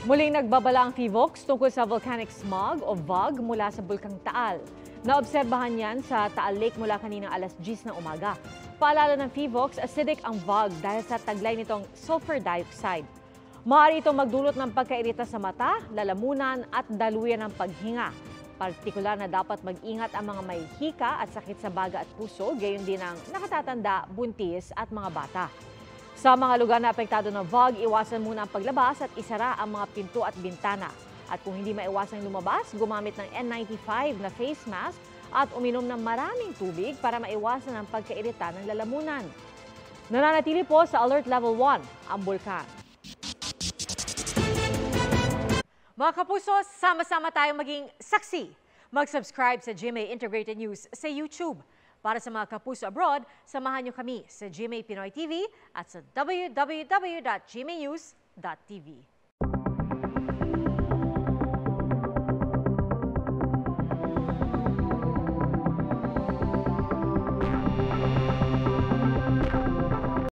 Muling nagbabala ang PHIVOLCS tungkol sa volcanic smog o VOG mula sa Bulkang Taal. Naobserbahan yan sa Taal Lake mula kaninang alas 10 ng umaga. Paalala ng PHIVOLCS, acidic ang VOG dahil sa taglay nitong sulfur dioxide. Maaari itong magdulot ng pagkairita sa mata, lalamunan at daluyan ng paghinga. Partikular na dapat mag-ingat ang mga may hika at sakit sa baga at puso, gayon din ang nakatatanda, buntis at mga bata. Sa mga lugar na apektado ng VOG, iwasan muna ang paglabas at isara ang mga pinto at bintana. At kung hindi maiwasang lumabas, gumamit ng N95 na face mask at uminom ng maraming tubig para maiwasan ang pagkairita ng lalamunan. Nananatili po sa Alert Level 1 ang bulkan. Mga kapuso, sama-sama tayong maging saksi. Mag-subscribe sa GMA Integrated News sa YouTube. Para sa mga kapuso abroad, samahan niyo kami sa GMA Pinoy TV at sa www.gmanews.tv.